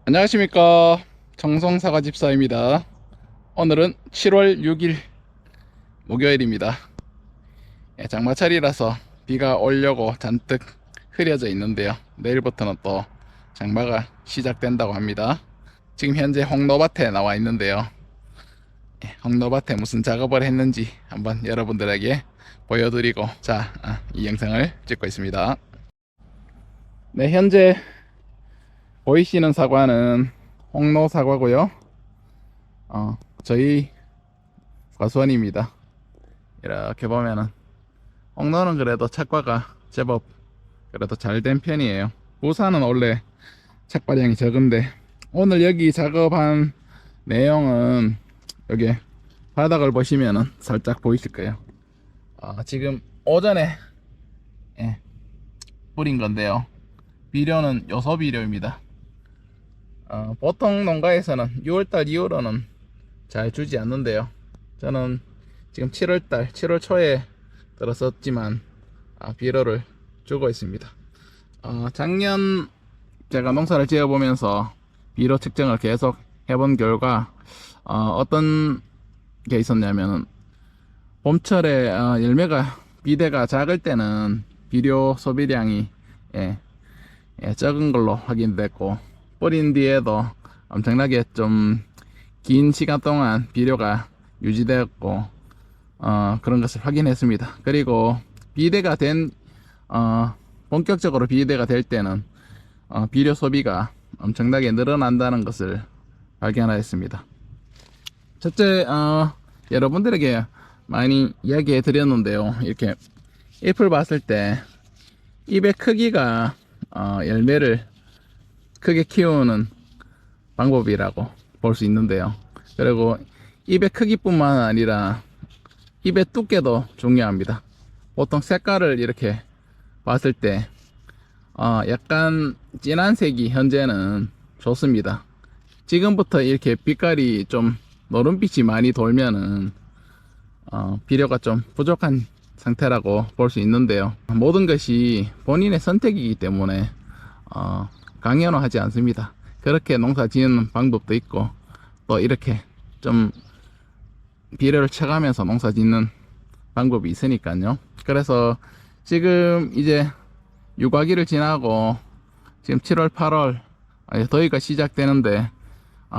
안녕하십니까, 정성사과집사입니다. 오늘은 7월 6일 목요일입니다. 장마철이라서 비가 오려고 잔뜩 흐려져 있는데요, 내일부터는 또 장마가 시작된다고 합니다. 지금 현재 홍로밭에 나와 있는데요, 홍로밭에 무슨 작업을 했는지 한번 여러분들에게 보여드리고 이 영상을 찍고 있습니다. 네, 현재 보이시는 사과는 홍로 사과고요. 저희 과수원입니다. 이렇게 보면은 홍로는 그래도 착과가 제법 그래도 잘 된 편이에요. 부산은 원래 착과량이 적은데 오늘 여기 작업한 내용은 여기 바닥을 보시면은 살짝 보이실 거예요. 지금 오전에 뿌린 건데요, 비료는 요소 비료입니다. 보통 농가에서는 6월달 이후로는 잘 주지 않는데요, 저는 지금 7월 초에 들었었지만 비료를 주고 있습니다. 작년 제가 농사를 지어 보면서 비료 측정을 계속 해본 결과 어떤 게 있었냐면은, 봄철에 열매가 비대가 작을 때는 비료 소비량이 적은 걸로 확인됐고, 뿌린 뒤에도 엄청나게 좀 긴 시간 동안 비료가 유지되었고 그런 것을 확인했습니다. 그리고 비대가 된 본격적으로 비대가 될 때는 비료 소비가 엄청나게 늘어난다는 것을 발견하였습니다. 첫째, 여러분들에게 많이 이야기해 드렸는데요, 이렇게 잎을 봤을 때 잎의 크기가 열매를 크게 키우는 방법이라고 볼 수 있는데요, 그리고 잎의 크기뿐만 아니라 잎의 두께도 중요합니다. 보통 색깔을 이렇게 봤을 때 약간 진한 색이 현재는 좋습니다. 지금부터 이렇게 빛깔이 좀 노른빛이 많이 돌면은 비료가 좀 부족한 상태라고 볼 수 있는데요, 모든 것이 본인의 선택이기 때문에 강요는 하지 않습니다. 그렇게 농사 지는 방법도 있고, 또 이렇게 좀 비료를 쳐가면서 농사 짓는 방법이 있으니까요. 그래서 지금 이제 유과기를 지나고 지금 7월 8월 더위가 시작되는데,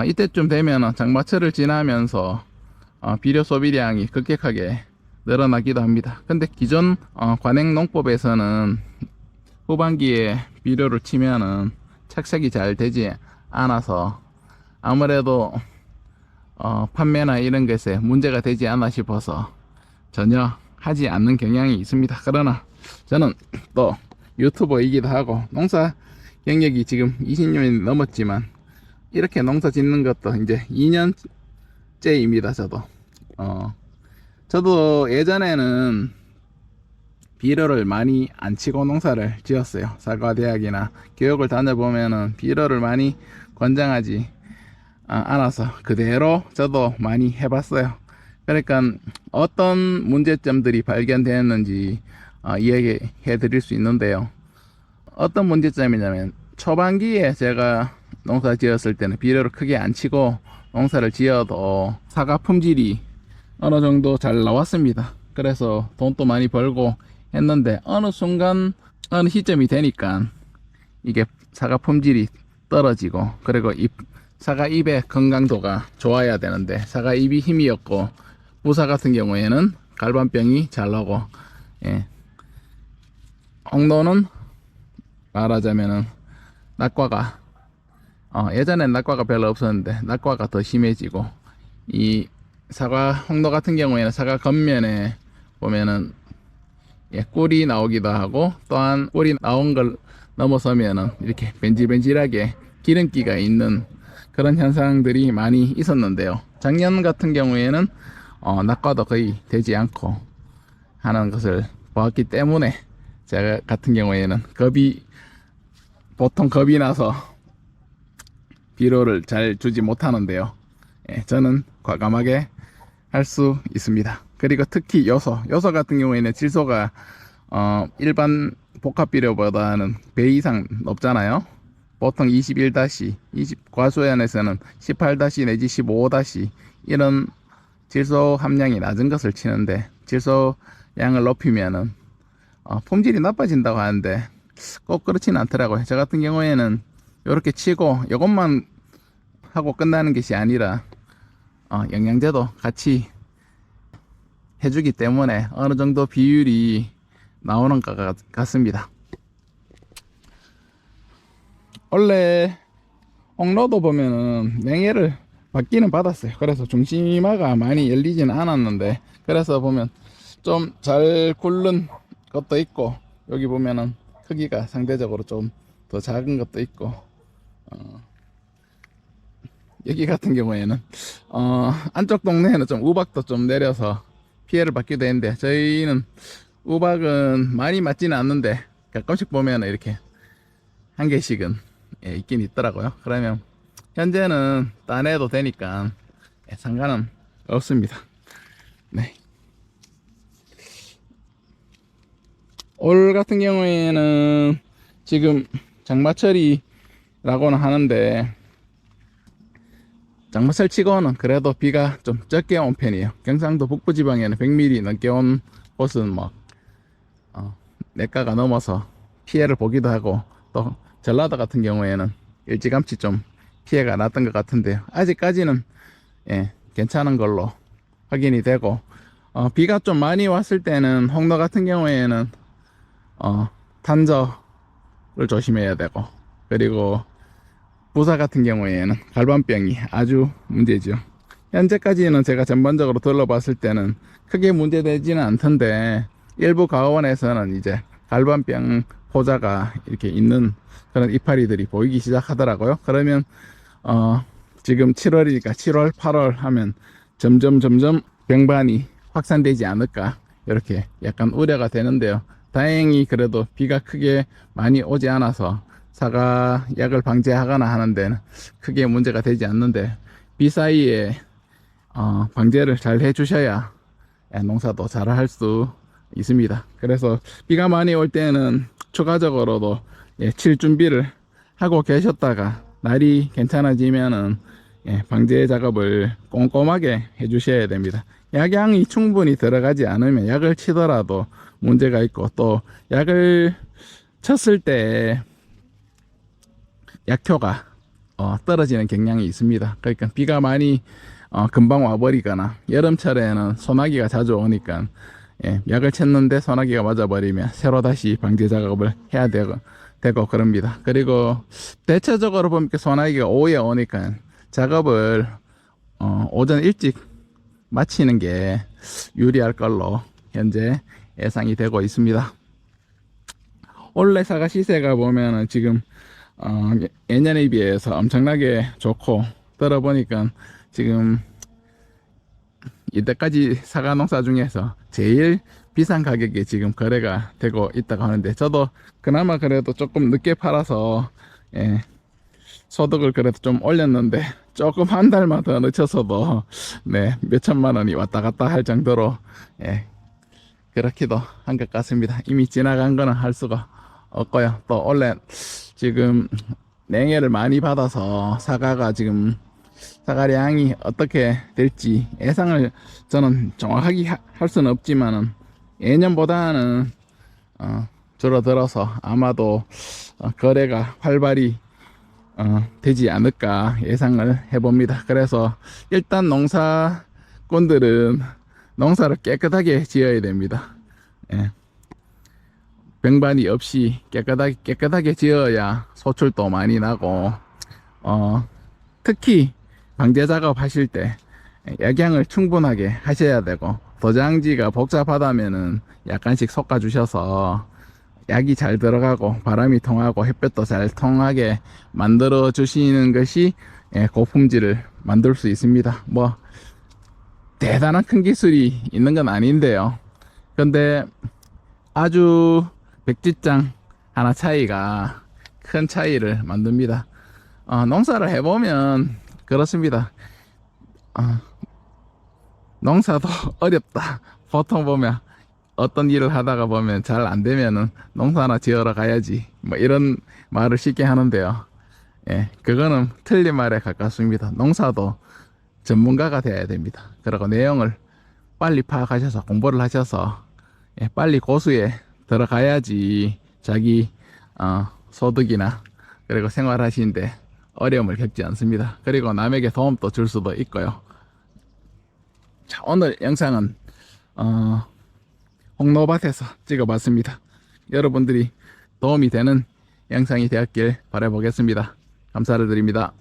이때쯤 되면 장마철을 지나면서 비료 소비량이 급격하게 늘어나기도 합니다. 근데 기존 관행 농법에서는 후반기에 비료를 치면은 착색이 잘 되지 않아서 아무래도 판매나 이런 것에 문제가 되지 않나 싶어서 전혀 하지 않는 경향이 있습니다. 그러나 저는 또 유튜버이기도 하고 농사 경력이 지금 20년이 넘었지만 이렇게 농사 짓는 것도 이제 2년째입니다. 저도 예전에는 비료를 많이 안 치고 농사를 지었어요. 사과대학이나 교육을 다녀보면은 비료를 많이 권장하지 않아서 그대로 저도 많이 해봤어요. 그러니까 어떤 문제점들이 발견되었는지 이야기해 드릴 수 있는데요, 어떤 문제점이냐면 초반기에 제가 농사 지었을 때는 비료를 크게 안 치고 농사를 지어도 사과 품질이 어느 정도 잘 나왔습니다. 그래서 돈도 많이 벌고 했는데 어느 순간 어느 시점이 되니까 이게 사과 품질이 떨어지고, 그리고 사과 잎의 건강도가 좋아야 되는데 사과 잎이 힘이 없고, 무사 같은 경우에는 갈반병이 잘 나고, 홍로는 말하자면은 낙과가 예전엔 낙과가 별로 없었는데 낙과가 더 심해지고, 이 사과 홍로 같은 경우에는 사과 겉면에 보면은 꿀이 나오기도 하고, 또한 꿀이 나온 걸 넘어서면은 이렇게 벤질벤질하게 기름기가 있는 그런 현상들이 많이 있었는데요, 작년 같은 경우에는 낙과도 거의 되지 않고 하는 것을 보았기 때문에 제가 같은 경우에는 보통 겁이 나서 비료를 잘 주지 못하는데요, 저는 과감하게 할 수 있습니다. 그리고 특히 요소 같은 경우에는 질소가 일반 복합 비료보다는 배 이상 높잖아요. 보통 21-, 20 과수원에서는 18- 내지 15- 이런 질소 함량이 낮은 것을 치는데, 질소 양을 높이면은 품질이 나빠진다고 하는데 꼭 그렇지는 않더라고요. 저 같은 경우에는 이렇게 치고 이것만 하고 끝나는 것이 아니라 영양제도 같이 해주기 때문에 어느 정도 비율이 나오는 것 같습니다. 원래 홍로도 보면은 냉해를 받기는 받았어요. 그래서 중심화가 많이 열리지는 않았는데, 그래서 보면 좀 잘 굴른 것도 있고, 여기 보면은 크기가 상대적으로 좀 더 작은 것도 있고, 여기 같은 경우에는 안쪽 동네에는 좀 우박도 좀 내려서 피해를 받기도 했는데, 저희는 우박은 많이 맞지는 않는데 가끔씩 보면 이렇게 한 개씩은 있긴 있더라고요. 그러면 현재는 따내도 되니까 상관은 없습니다. 네. 올 같은 경우에는 지금 장마철이라고는 하는데, 장마철 치고는 그래도 비가 좀 적게 온 편이에요. 경상도 북부지방에는 100mm 넘게 온 곳은 뭐 내가가 넘어서 피해를 보기도 하고, 또 전라도 같은 경우에는 일찌감치 좀 피해가 났던 것 같은데요. 아직까지는 괜찮은 걸로 확인이 되고, 비가 좀 많이 왔을 때는 홍로 같은 경우에는 탄저를 조심해야 되고, 그리고 부사 같은 경우에는 갈반병이 아주 문제죠. 현재까지는 제가 전반적으로 둘러봤을 때는 크게 문제되지는 않던데, 일부 가원에서는 이제 갈반병 포자가 이렇게 있는 그런 이파리들이 보이기 시작하더라고요. 그러면 지금 7월이니까 7월, 8월 하면 점점 병반이 확산되지 않을까, 이렇게 약간 우려가 되는데요. 다행히 그래도 비가 크게 많이 오지 않아서 사과 약을 방제하거나 하는 데는 크게 문제가 되지 않는데, 비 사이에 방제를 잘 해주셔야 농사도 잘 할 수 있습니다. 그래서 비가 많이 올 때는 추가적으로도 칠 준비를 하고 계셨다가 날이 괜찮아지면은 방제 작업을 꼼꼼하게 해주셔야 됩니다. 약양이 충분히 들어가지 않으면 약을 치더라도 문제가 있고, 또 약을 쳤을 때 약효가 떨어지는 경향이 있습니다. 그러니까 비가 많이 금방 와버리거나, 여름철에는 소나기가 자주 오니까 약을 쳤는데 소나기가 맞아버리면 새로 다시 방제 작업을 해야 되고 그럽니다. 그리고 대체적으로 보면 소나기가 오후에 오니까 작업을 오전 일찍 마치는 게 유리할 걸로 현재 예상이 되고 있습니다. 올해 사과 시세가 보면은 지금 예년에 비해서 엄청나게 좋고, 들어보니까 지금 이때까지 사과 농사 중에서 제일 비싼 가격에 지금 거래가 되고 있다고 하는데, 저도 그나마 그래도 조금 늦게 팔아서 소득을 그래도 좀 올렸는데, 조금 한 달만 더 늦춰서도 몇천만 원이 왔다 갔다 할 정도로 그렇기도 한 것 같습니다. 이미 지나간 거는 할 수가 없고요. 또 원래 지금 냉해를 많이 받아서 사과가 지금 사과량이 어떻게 될지 예상을 저는 정확하게 할 수는 없지만은, 예년보다는 줄어들어서 아마도 거래가 활발히 되지 않을까 예상을 해봅니다. 그래서 일단 농사꾼들은 농사를 깨끗하게 지어야 됩니다. 병반이 없이 깨끗하게 지어야 소출도 많이 나고, 특히 방제 작업 하실 때 약양을 충분하게 하셔야 되고, 도장지가 복잡하다면은 약간씩 솎아 주셔서 약이 잘 들어가고 바람이 통하고 햇볕도 잘 통하게 만들어 주시는 것이 고품질을 만들 수 있습니다. 뭐 대단한 큰 기술이 있는 건 아닌데요. 근데 아주 백지장 하나 차이가 큰 차이를 만듭니다. 농사를 해보면 그렇습니다. 농사도 어렵다. 보통 보면 어떤 일을 하다가 보면 잘 안 되면은 농사나 지으러 가야지, 뭐 이런 말을 쉽게 하는데요. 예, 그거는 틀린 말에 가깝습니다. 농사도 전문가가 돼야 됩니다. 그리고 내용을 빨리 파악하셔서 공부를 하셔서 예, 빨리 고수에 들어가야지 자기 소득이나 그리고 생활하시는데 어려움을 겪지 않습니다. 그리고 남에게 도움도 줄 수도 있고요. 자, 오늘 영상은 홍로밭에서 찍어봤습니다. 여러분들이 도움이 되는 영상이 되었길 바라보겠습니다. 감사를 드립니다.